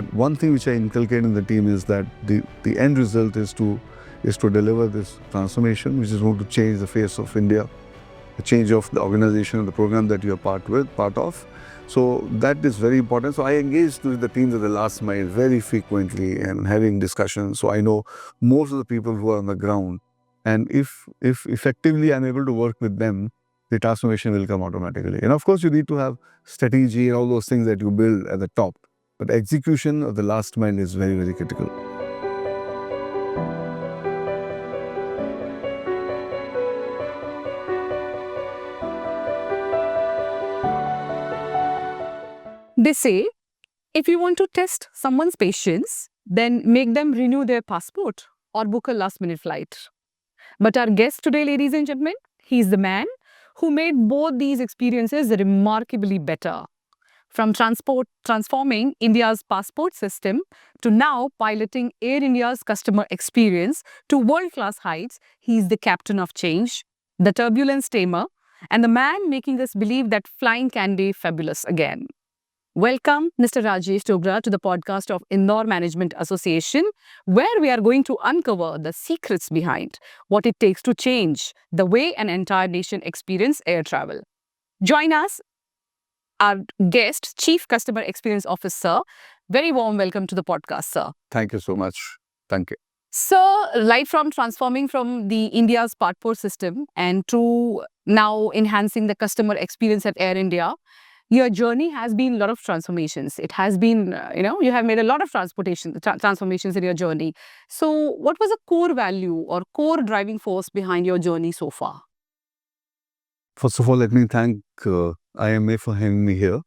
But one thing which I inculcate in the team is that the end result is to deliver this transformation, which is going to change the face of India, the change of the organization and the program that you are part of. So that is very important. So I engage with the teams at the last mile very frequently and having discussions. So I know most of the people who are on the ground. And if effectively I'm able to work with them, the transformation will come automatically. And of course, you need to have strategy and all those things that you build at the top. But execution of the last mile is very, very critical. They say, if you want to test someone's patience, then make them renew their passport or book a last-minute flight. But our guest today, ladies and gentlemen, he's the man who made both these experiences remarkably better. From transforming India's passport system to now piloting Air India's customer experience to world-class heights, he's the captain of change, the turbulence tamer, and the man making us believe that flying can be fabulous again. Welcome, Mr. Rajesh Dogra, to the podcast of Indore Management Association, where we are going to uncover the secrets behind what it takes to change the way an entire nation experiences air travel. Join us, our guest, Chief Customer Experience Officer. Very warm welcome to the podcast, sir. Thank you so much. Thank you. So, right from transforming from the India's passport system and to now enhancing the customer experience at Air India, your journey has been a lot of transformations. It has been, you have made a lot of transformations in your journey. So what was a core value or core driving force behind your journey so far? First of all, let me thank IMA for having me here.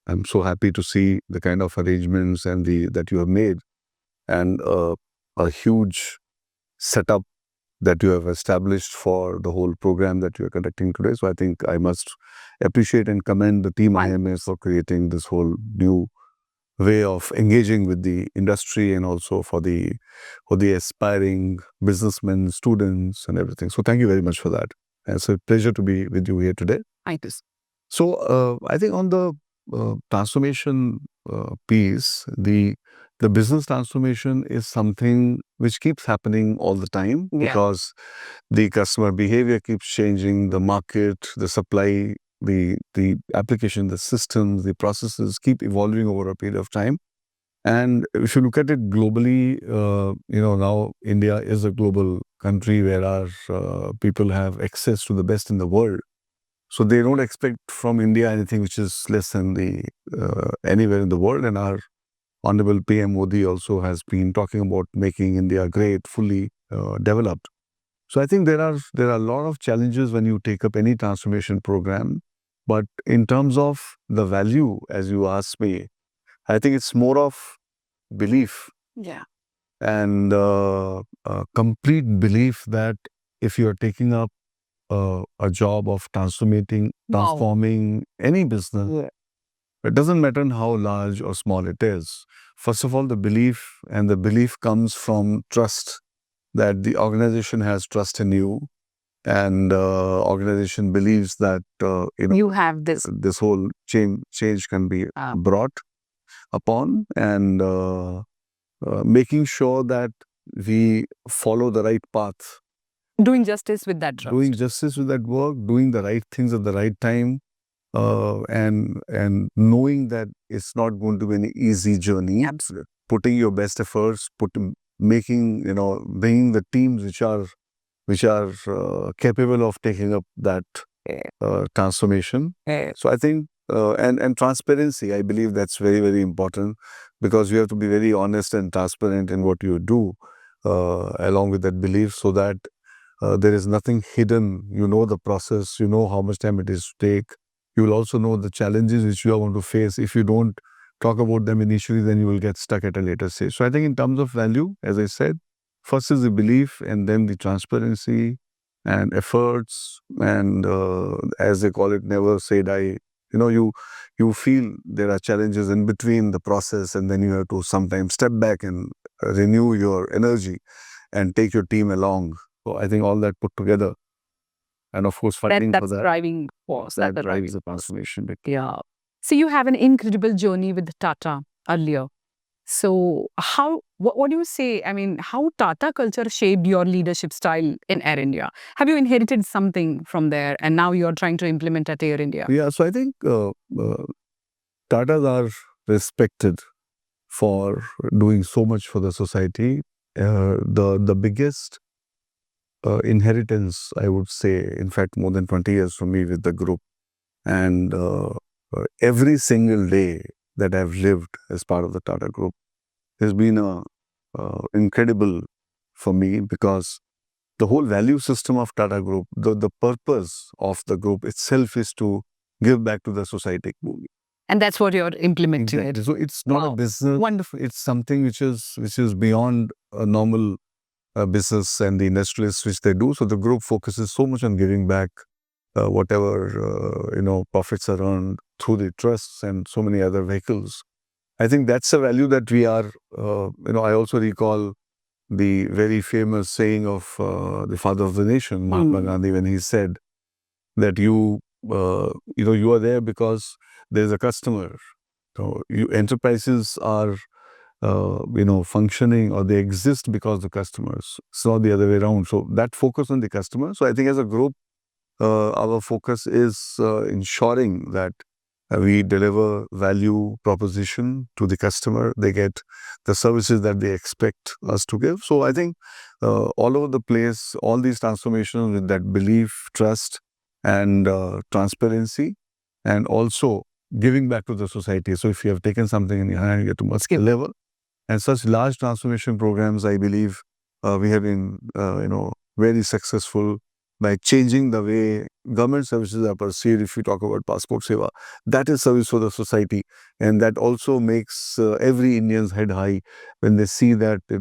I'm so happy to see the kind of arrangements and that you have made, and a huge setup that you have established for the whole program that you are conducting today. So I think I must appreciate and commend the team IMA for creating this whole new way of engaging with the industry and also for the aspiring businessmen, students and everything. So thank you very much for that. And it's a pleasure to be with you here today. Thank you. So I think on the transformation piece, the business transformation is something which keeps happening all the time because the customer behavior keeps changing, the market, the supply, the application, the systems, the processes keep evolving over a period of time. And if you look at it globally, now India is a global country where our people have access to the best in the world. So they don't expect from India anything which is less than anywhere in the world. And our Honorable PM Modi also has been talking about making India great, fully developed. So I think there are a lot of challenges when you take up any transformation program. But in terms of the value, as you asked me, I think it's more of belief. Yeah. And a complete belief that if you are taking up a job of transforming any business, it doesn't matter how large or small it is. First of all, the belief comes from trust, that the organization has trust in you, and organization believes that you have this whole change can be brought upon, and making sure that we follow the right path. Doing justice with that trust. Doing justice with that work, doing the right things at the right time. And knowing that it's not going to be an easy journey. Absolutely. Putting your best efforts, bringing the teams which are capable of taking up that transformation. So I think and transparency, I believe that's very, very important, because you have to be very honest and transparent in what you do, along with that belief, so that there is nothing hidden. You know the process, you know how much time it is to take. You will also know the challenges which you are going to face. If you don't talk about them initially, then you will get stuck at a later stage. So I think in terms of value, as I said, first is the belief, and then the transparency and efforts, and as they call it, never say die. You feel there are challenges in between the process, and then you have to sometimes step back and renew your energy and take your team along. So I think all that put together, and of course fighting for that. Driving force. That drives the transformation. Yeah. So you have an incredible journey with Tata earlier. So what do you say? I mean, how Tata culture shaped your leadership style in Air India? Have you inherited something from there and now you're trying to implement at Air India? Yeah, so I think Tatas are respected for doing so much for the society. The biggest inheritance, I would say, in fact, more than 20 years for me with the group. And every single day that I've lived as part of the Tata Group has been incredible for me, because the whole value system of Tata Group, the purpose of the group itself is to give back to the society. And that's what you're implementing Exactly. it. So it's not a Wow. business. Wonderful. It's something which is beyond a normal business and the industrialists which they do. So the group focuses so much on giving back whatever profits are earned through the trusts and so many other vehicles. I think that's a value that we are. I also recall the very famous saying of the father of the nation, Mahatma Gandhi, when he said that you are there because there's a customer. So enterprises are functioning, or they exist because the customers. It's not the other way around. So that focus on the customer. So I think as a group, our focus is ensuring that we deliver value proposition to the customer. They get the services that they expect us to give. So I think all over the place, all these transformations with that belief, trust, and transparency, and also giving back to the society. So if you have taken something in your hand, you get to must deliver. And such large transformation programs, I believe, we have been, very successful by changing the way government services are perceived. If you talk about Passport Seva, that is service for the society, and that also makes every Indian's head high when they see that a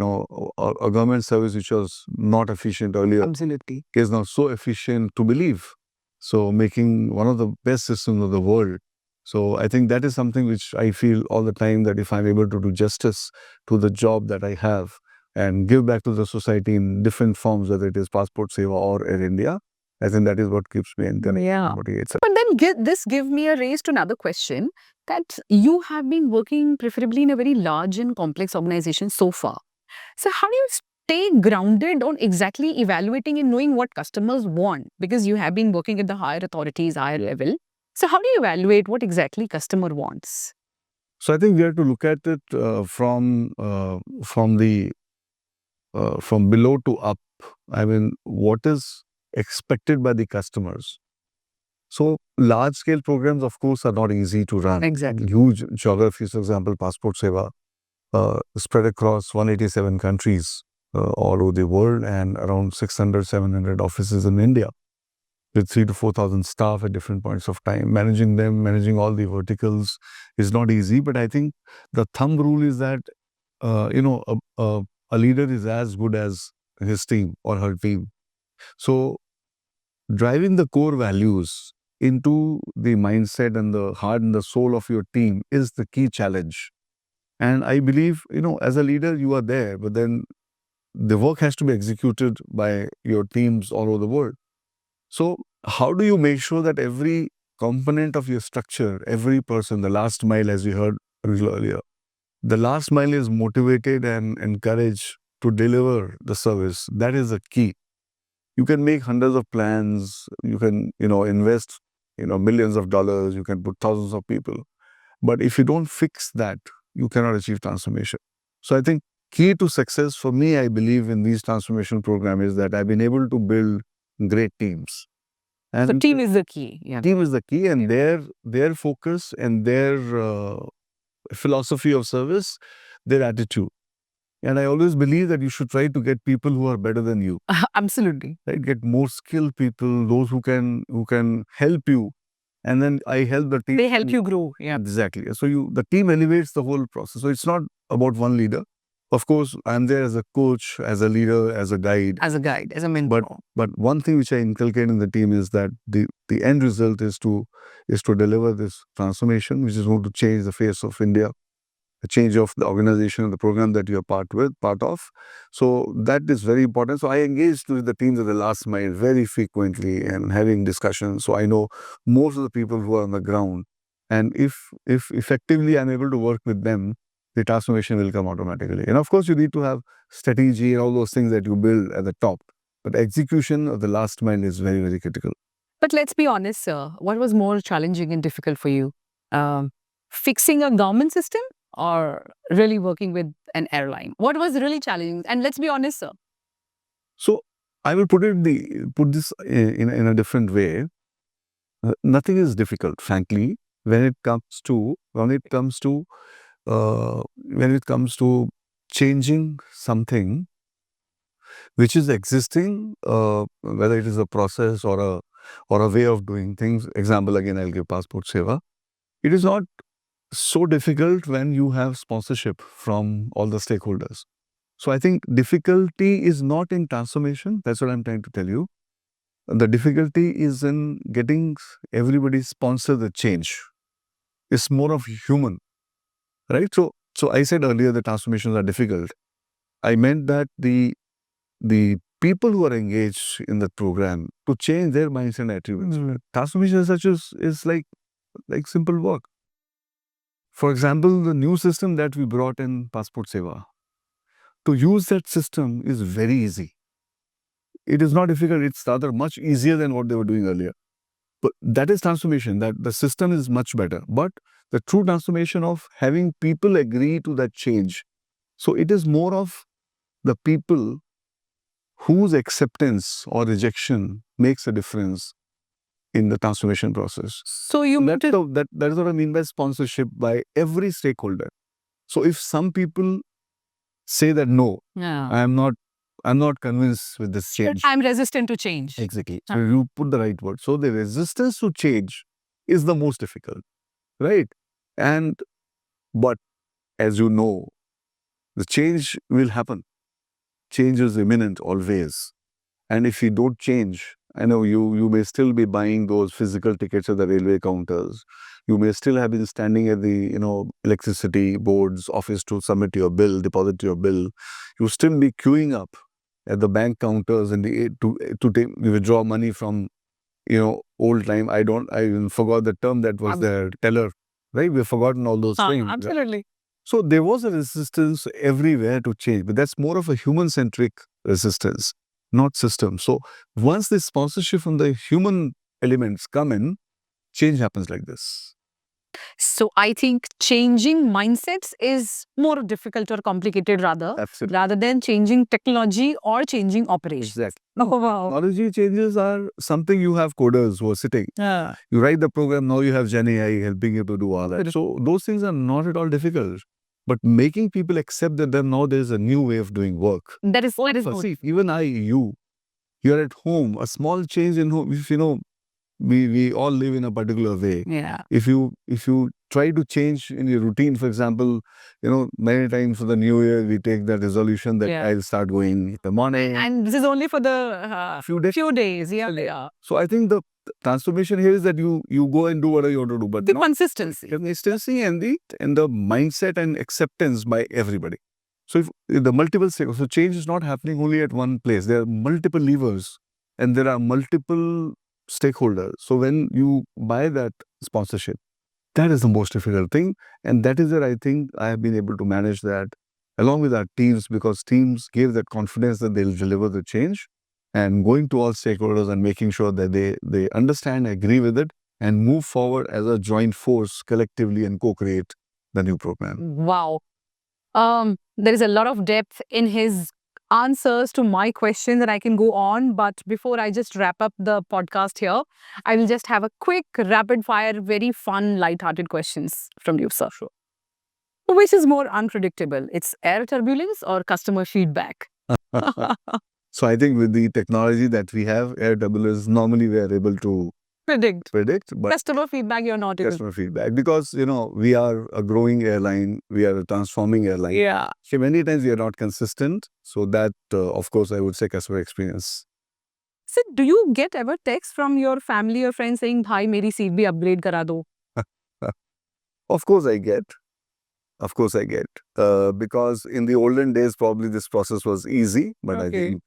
government service which was not efficient earlier, Absolutely, is now so efficient to believe. So making one of the best systems of the world. So I think that is something which I feel all the time, that if I'm able to do justice to the job that I have and give back to the society in different forms, whether it is Passport Seva or Air India, I think that is what keeps me encouraged. Yeah. Motivates. But then give me a raise to another question, that you have been working preferably in a very large and complex organization so far. So how do you stay grounded on exactly evaluating and knowing what customers want? Because you have been working at the higher authorities, higher level. So how do you evaluate what exactly customer wants? So I think we have to look at it from below to up. I mean, what is expected by the customers? So large scale programs, of course, are not easy to run. Exactly. Huge geographies, for example, Passport Seva, spread across 187 countries all over the world, and around 600, 700 offices in India, with 3,000 to 4,000 staff at different points of time. Managing them, managing all the verticals is not easy. But I think the thumb rule is that, a leader is as good as his team or her team. So driving the core values into the mindset and the heart and the soul of your team is the key challenge. And I believe, as a leader, you are there, but then the work has to be executed by your teams all over the world. So how do you make sure that every component of your structure, every person, the last mile, as we heard a little earlier, the last mile is motivated and encouraged to deliver the service? That is the key. You can make hundreds of plans, you can, invest, millions of dollars, you can put thousands of people. But if you don't fix that, you cannot achieve transformation. So I think key to success for me, I believe in these transformation programs, is that I've been able to build great teams. And So team is the key. Yeah. team is the key, and their focus and their philosophy of service, their attitude. And I always believe that you should try to get people who are better than you. Absolutely. Right? Get more skilled people, those who can help you. And then I help the team. They help you grow. Yeah. Exactly. So the team elevates the whole process. So it's not about one leader. Of course, I'm there as a coach, as a leader, as a guide. As a guide, as a mentor. But one thing which I inculcate in the team is that the end result is to deliver this transformation, which is going to change the face of India, the change of the organization and the program that you are part of. So that is very important. So I engage with the teams at the last mile very frequently and having discussions. So I know most of the people who are on the ground. And if effectively I'm able to work with them, the transformation will come automatically. And of course, you need to have strategy and all those things that you build at the top. But execution of the last mile is very, very critical. But let's be honest, sir. What was more challenging and difficult for you? Fixing a government system or really working with an airline? What was really challenging? And let's be honest, sir. So I will put this in a different way. Nothing is difficult, frankly, when it comes to changing something which is existing, whether it is a process or a way of doing things. Example, again, I'll give passport seva. It is not so difficult when you have sponsorship from all the stakeholders. So I think difficulty is not in transformation. That's what I'm trying to tell you. The difficulty is in getting everybody sponsor the change. It's more of human, right? So I said earlier the transformations are difficult. I meant that the people who are engaged in the program to change their mindset and attributes. Transformation as such is like simple work. For example, the new system that we brought in Passport Seva, to use that system is very easy. It is not difficult. It's rather much easier than what they were doing earlier. But that is transformation, that the system is much better. But the true transformation of having people agree to that change. So it is more of the people whose acceptance or rejection makes a difference in the transformation process. So you that is what I mean by sponsorship by every stakeholder. So if some people say that no, I'm not convinced with this change. I'm resistant to change. Exactly. So you put the right word. So the resistance to change is the most difficult, right? But as you know, the change will happen. Change is imminent always. And if you don't change, I know you may still be buying those physical tickets at the railway counters. You may still have been standing at the electricity board's office to submit your bill, deposit your bill. You still be queuing up at the bank counters and to withdraw money from old time. I even forgot the term that was there, teller, right? We've forgotten all those things. Absolutely. So there was a resistance everywhere to change, but that's more of a human-centric resistance, not system. So once the sponsorship from the human elements come in, change happens like this. So I think changing mindsets is more difficult or complicated rather than changing technology or changing operations. Exactly. Oh, wow. Technology changes are something you have coders who are sitting. You write the program, now you have Gen AI helping you to do all that. So those things are not at all difficult. But making people accept that now there is a new way of doing work. That is good. See, even you're at home, a small change in home, if we all live in a particular way. Yeah. If you try to change in your routine, for example, many times for the new year, we take the resolution that I'll start going in the morning. And this is only for the few days. Yeah. So I think the transformation here is that you go and do whatever you want to do. But the consistency. Consistency and the mindset and acceptance by everybody. So if the multiple stakeholders, so change is not happening only at one place. There are multiple levers and there are multiple stakeholders. So when you buy that sponsorship, that is the most difficult thing. And that is where I think I have been able to manage that along with our teams, because teams give that confidence that they'll deliver the change, and going to all stakeholders and making sure that they understand, agree with it, and move forward as a joint force collectively and co-create the new program. Wow. There is a lot of depth in his answers to my questions and I can go on. But before I just wrap up the podcast here, I will just have a quick rapid fire, very fun, light-hearted questions from you, sir. Sure. Which is more unpredictable? It's air turbulence or customer feedback? So I think with the technology that we have, air turbulence, normally we are able to predict, but customer feedback, you're not able. Customer feedback, because we are a growing airline, we are a transforming airline. Yeah. So many times we are not consistent. So that, of course, I would say customer experience. So do you get ever text from your family or friends saying, "Bhai, meri seat bhi upgrade kara do"? Of course I get. Because in the olden days, probably this process was easy. But I think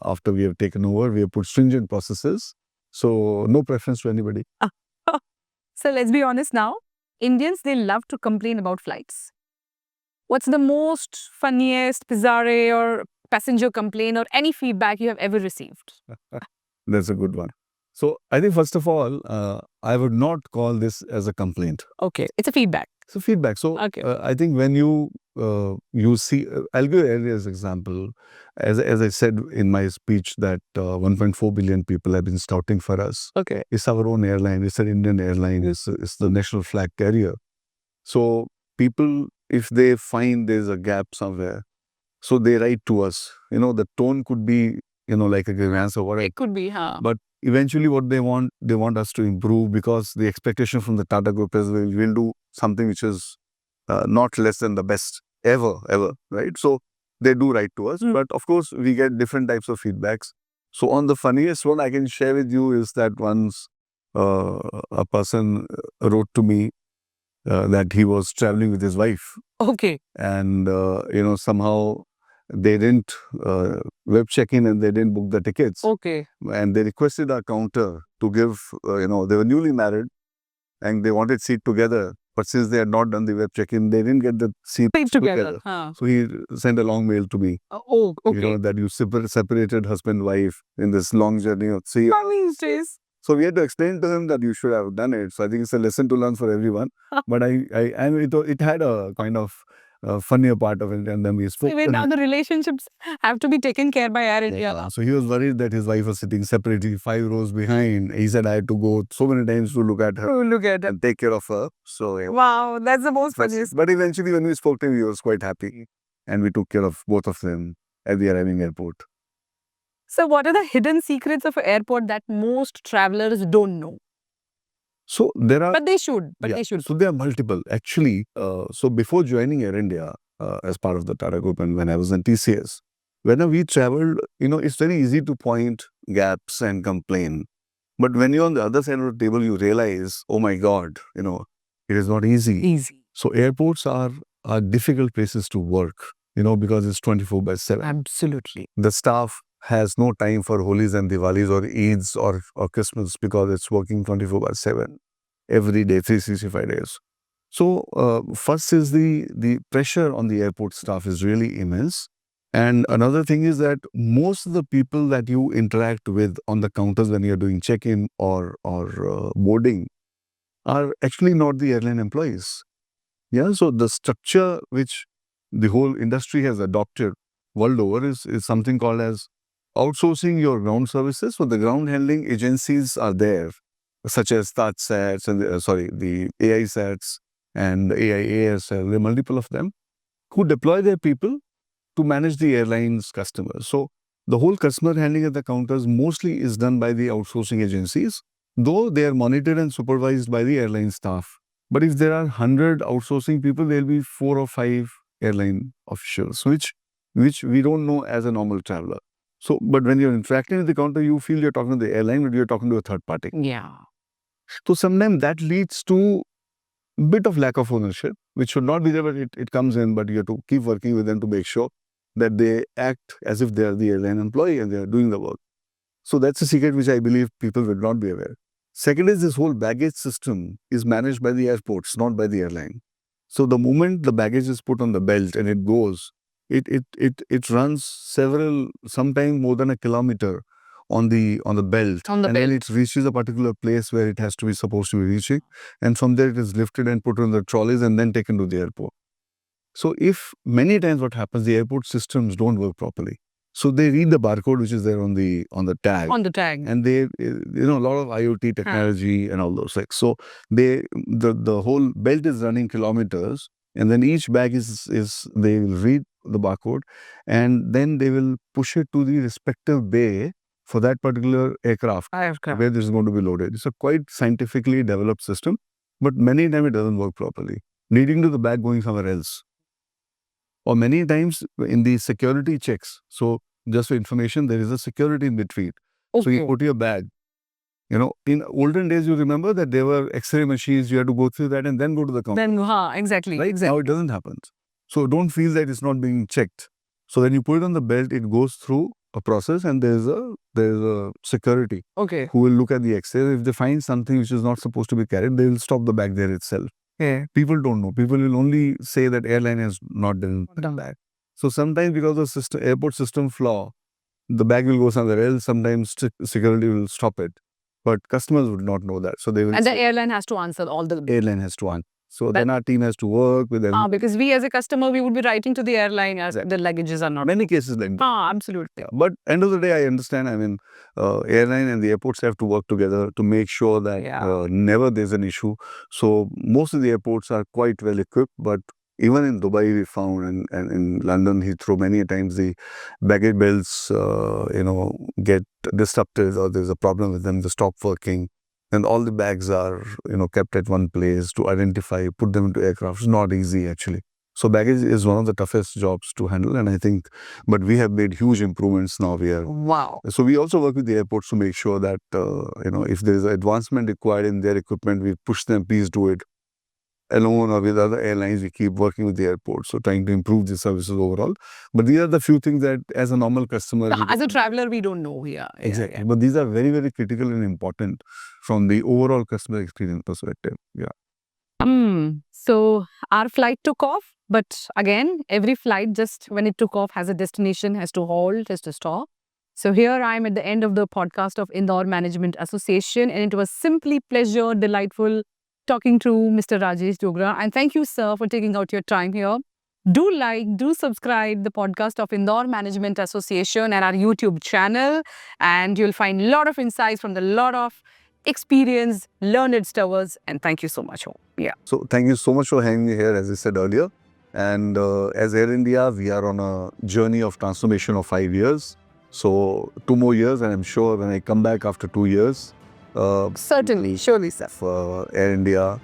after we have taken over, we have put stringent processes. So no preference to anybody. So let's be honest now. Indians, they love to complain about flights. What's the most funniest, bizarre, or passenger complaint or any feedback you have ever received? That's a good one. So I think first of all, I would not call this as a complaint. Okay, it's a feedback. So feedback. So Okay. I think when you see, I'll give you as example. As I said in my speech that 1.4 billion people have been scouting for us. Okay. It's our own airline. It's an Indian airline. It's the national flag carrier. So people, if they find there's a gap somewhere, so they write to us. The tone could be, like a grievance or whatever. It could be, huh? But eventually what they want us to improve, because the expectation from the Tata Group is we'll do something which is not less than the best ever, right? So they do write to us. But of course, we get different types of feedbacks. So on the funniest one I can share with you is that once a person wrote to me that he was traveling with his wife. Okay. And, somehow they didn't web check in and they didn't book the tickets. Okay. And they requested our counter to give, they were newly married and they wanted seat together. But since they had not done the web check-in, they didn't get the seat together. Huh. So he sent a long mail to me. Oh, okay. That you separated husband-wife in this long journey of 3 years. These days. So we had to explain to him that you should have done it. So I think it's a lesson to learn for everyone. But it had a kind of funnier part of it, and then we spoke. Even now the relationships have to be taken care by Air India. So he was worried that his wife was sitting separately 5 rows behind. He said I had to go so many times to look at her and take care of her. So Wow, that's the most funniest. But eventually when we spoke to him, he was quite happy, and we took care of both of them at the arriving airport. So what are the hidden secrets of an airport that most travelers don't know? So there are, But they should. So there are multiple actually. So before joining Air India as part of the Tata Group, and when I was in TCS, whenever we traveled, it's very easy to point gaps and complain. But when you're on the other side of the table, you realize, oh my God, it is not easy. So airports are difficult places to work, because it's 24/7. Absolutely. The staff has no time for Holi's and Diwalis or Eids or Christmas, because it's working 24/7 every day, 365 days. So first is the pressure on the airport staff is really immense. And another thing is that most of the people that you interact with on the counters when you're doing check-in or boarding are actually not the airline employees. Yeah, so the structure which the whole industry has adopted world over is something called as outsourcing your ground services. So the ground handling agencies are there, such as TATSATs and the AISATs and AIASL, there are multiple of them, who deploy their people to manage the airline's customers. So the whole customer handling at the counters mostly is done by the outsourcing agencies, though they are monitored and supervised by the airline staff. But if there are 100 outsourcing people, there will be 4 or 5 airline officials, which we don't know as a normal traveler. So, but when you're interacting with the counter, you feel you're talking to the airline, but you're talking to a third party. Yeah. So sometimes that leads to a bit of lack of ownership, which should not be there, but it comes in, but you have to keep working with them to make sure that they act as if they are the airline employee and they are doing the work. So that's a secret which I believe people will not be aware. Second is this whole baggage system is managed by the airports, not by the airline. So the moment the baggage is put on the belt and it goes, it runs sometimes more than a kilometer on the belt, and then it reaches a particular place where it has to be supposed to be reaching, and from there it is lifted and put on the trolleys and then taken to the airport. So if many times what happens, the airport systems don't work properly. So they read the barcode which is there on the tag. On the tag. And they, a lot of IoT technology and all those things. So the whole belt is running kilometers, and then each bag they will read the barcode, and then they will push it to the respective bay for that particular aircraft where this is going to be loaded. It's a quite scientifically developed system, but many times it doesn't work properly, leading to the bag going somewhere else. Or many times in the security checks, so just for information, there is a security in between. Okay. So you put your bag. In olden days, you remember that there were X-ray machines, you had to go through that and then go to the counter. Exactly. Right? Now it doesn't happen. So don't feel that it's not being checked. So when you put it on the belt, it goes through a process, and there's a security who will look at the X-ray. If they find something which is not supposed to be carried, they will stop the bag there itself. People don't know. People will only say that airline has not done that. So sometimes because of airport system flaw, the bag will go somewhere else. Sometimes security will stop it. But customers would not know that. So they will And the airline has to answer all the... Airline has to answer. So then our team has to work with them. Because we as a customer, we would be writing to the airline as the luggages are not... Many cases like that. Absolutely. Yeah. But end of the day, I understand. I mean, airline and the airports have to work together to make sure that never there's an issue. So most of the airports are quite well equipped. But even in Dubai, we found, and in London, Heathrow, many times the baggage belts, get disrupted or there's a problem with them. They stop working. And all the bags are, kept at one place to identify, put them into aircraft. It's not easy, actually. So baggage is one of the toughest jobs to handle. And I think, but we have made huge improvements now. Wow. So we also work with the airports to make sure that, if there is advancement required in their equipment, we push them, please do it. Alone or with other airlines, we keep working with the airports, so trying to improve the services overall. But these are the few things that as a normal customer... As a traveler, we don't know here. Exactly. Yeah. But these are very, very critical and important from the overall customer experience perspective. Yeah. So our flight took off. But again, every flight, just when it took off, has a destination, has to halt, has to stop. So here I am at the end of the podcast of Indore Management Association. And it was simply pleasure, delightful talking to Mr. Rajesh Dogra. And thank you, sir, for taking out your time here. Do like, do subscribe the podcast of Indore Management Association and our YouTube channel. And you'll find a lot of insights from a lot of experienced, learned stewards. And thank you so much. Yeah. So thank you so much for having me here, as I said earlier. And as Air India, we are on a journey of transformation of 5 years. So 2 more years, and I'm sure when I come back after 2 years, certainly, surely, sir. Air India,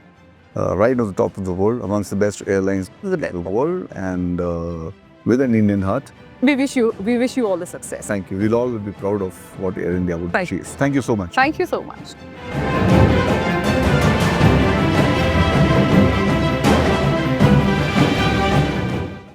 right on the top of the world, amongst the best airlines in the world, and with an Indian heart. We wish you all the success. Thank you. We'll all be proud of what Air India would achieve. Thank you so much. Thank you so much.